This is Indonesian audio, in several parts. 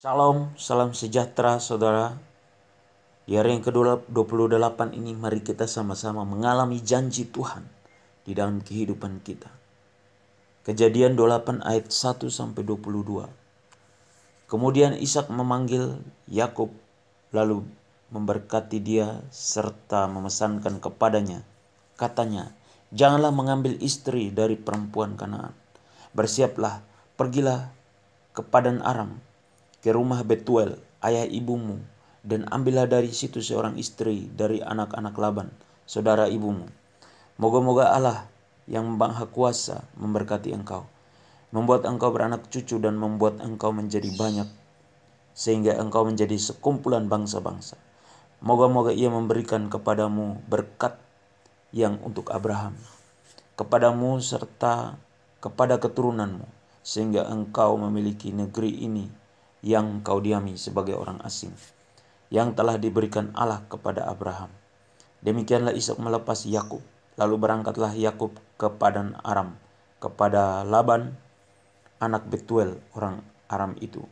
Shalom, salam sejahtera saudara. Di hari yang ke-28 ini mari kita sama-sama mengalami janji Tuhan di dalam kehidupan kita. Kejadian 28 ayat 1-22. Kemudian Ishak memanggil Yakub lalu memberkati dia serta memesankan kepadanya. Katanya, janganlah mengambil istri dari perempuan Kanaan. Bersiaplah, pergilah ke Padan Aram, ke rumah Betuel, ayah ibumu, dan ambillah dari situ seorang istri dari anak-anak Laban, saudara ibumu. Moga-moga Allah yang Maha Kuasa memberkati engkau, membuat engkau beranak cucu dan membuat engkau menjadi banyak, sehingga engkau menjadi sekumpulan bangsa-bangsa. Moga-moga ia memberikan kepadamu berkat yang untuk Abraham, kepadamu serta kepada keturunanmu, sehingga engkau memiliki negeri ini yang kau diami sebagai orang asing, yang telah diberikan Allah kepada Abraham. Demikianlah Ishak melepas Yakub. Lalu berangkatlah Yakub ke Padan Aram, kepada Laban, anak Betuel, orang Aram itu,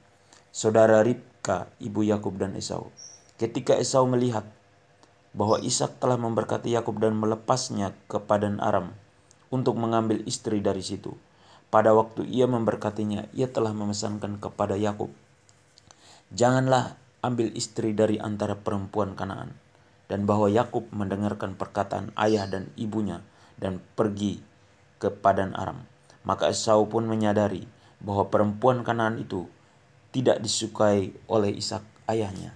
saudara Ribka, ibu Yakub dan Esau. Ketika Esau melihat bahwa Ishak telah memberkati Yakub dan melepasnya ke Padan Aram untuk mengambil istri dari situ, pada waktu ia memberkatinya, ia telah memesankan kepada Yakub, janganlah ambil istri dari antara perempuan Kanaan. Dan bahwa Yakub mendengarkan perkataan ayah dan ibunya dan pergi ke Padan Aram. Maka Esau pun menyadari bahwa perempuan Kanaan itu tidak disukai oleh Ishak ayahnya.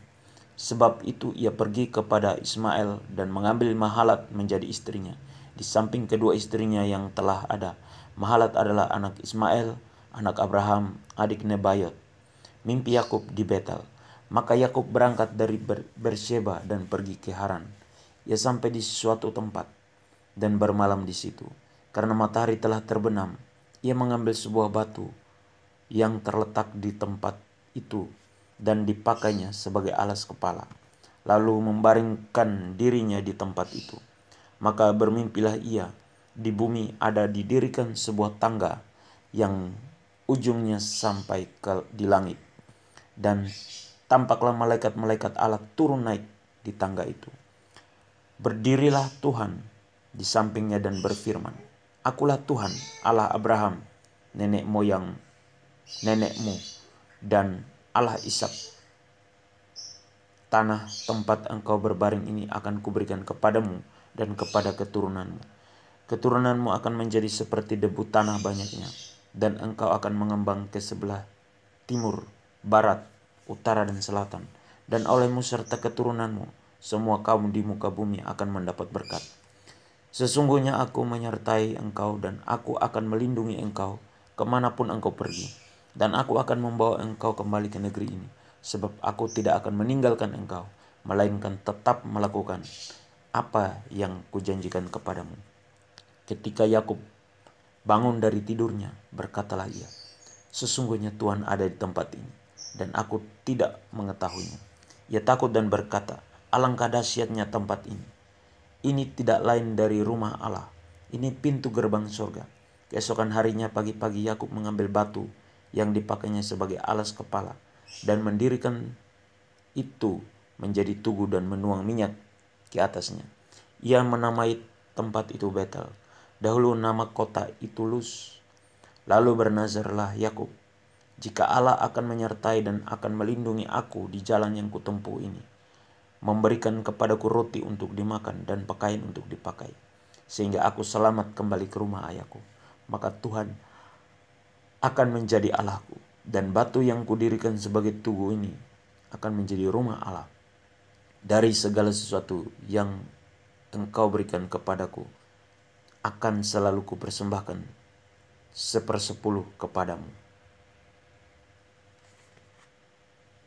Sebab itu ia pergi kepada Ismail dan mengambil Mahalat menjadi istrinya, di samping kedua istrinya yang telah ada. Mahalat adalah anak Ismail, anak Abraham, adik Nebayot. Mimpi Yakub di Betel. Maka Yakub berangkat dari Berseba dan pergi ke Haran. Ia sampai di suatu tempat dan bermalam di situ. Karena matahari telah terbenam, ia mengambil sebuah batu yang terletak di tempat itu dan dipakainya sebagai alas kepala, lalu membaringkan dirinya di tempat itu. Maka bermimpilah ia, di bumi ada didirikan sebuah tangga yang ujungnya sampai di langit, dan tampaklah malaikat-malaikat Allah turun naik di tangga itu. Berdirilah Tuhan di sampingnya dan berfirman, akulah Tuhan Allah Abraham, nenek moyang nenekmu, dan Allah Ishak. Tanah tempat engkau berbaring ini akan kuberikan kepadamu dan kepada keturunanmu. Keturunanmu akan menjadi seperti debu tanah banyaknya, dan engkau akan mengembang ke sebelah timur, barat, utara, dan selatan. Dan olehmu serta keturunanmu, semua kaum di muka bumi akan mendapat berkat. Sesungguhnya aku menyertai engkau dan aku akan melindungi engkau kemanapun engkau pergi. Dan aku akan membawa engkau kembali ke negeri ini, sebab aku tidak akan meninggalkan engkau, melainkan tetap melakukan apa yang kujanjikan kepadamu. Ketika Yakub bangun dari tidurnya, berkatalah ia, sesungguhnya Tuhan ada di tempat ini, dan aku tidak mengetahuinya. Ia takut dan berkata, alangkah dahsyatnya tempat ini. Ini tidak lain dari rumah Allah. Ini pintu gerbang surga. Keesokan harinya pagi-pagi Yakub mengambil batu yang dipakainya sebagai alas kepala dan mendirikan itu menjadi tugu dan menuang minyak ke atasnya. Ia menamai tempat itu Betel. Dahulu nama kota itu Luz. Lalu bernazarlah Yakub, jika Allah akan menyertai dan akan melindungi aku di jalan yang kutempuh ini, memberikan kepadaku roti untuk dimakan dan pakaian untuk dipakai, sehingga aku selamat kembali ke rumah ayahku, maka Tuhan akan menjadi Allahku, dan batu yang kudirikan sebagai tugu ini akan menjadi rumah Allah. Dari segala sesuatu yang engkau berikan kepadaku, akan selalu kupersembahkan 1/10 kepadamu.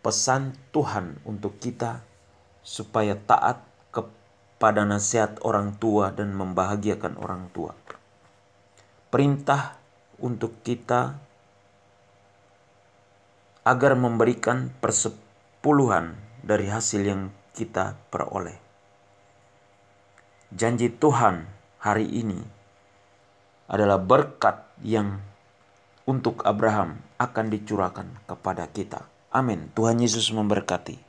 Pesan Tuhan untuk kita supaya taat kepada nasihat orang tua dan membahagiakan orang tua. Perintah untuk kita agar memberikan 10% dari hasil yang kita peroleh. Janji Tuhan hari ini adalah berkat yang untuk Abraham akan dicurahkan kepada kita. Amin. Tuhan Yesus memberkati.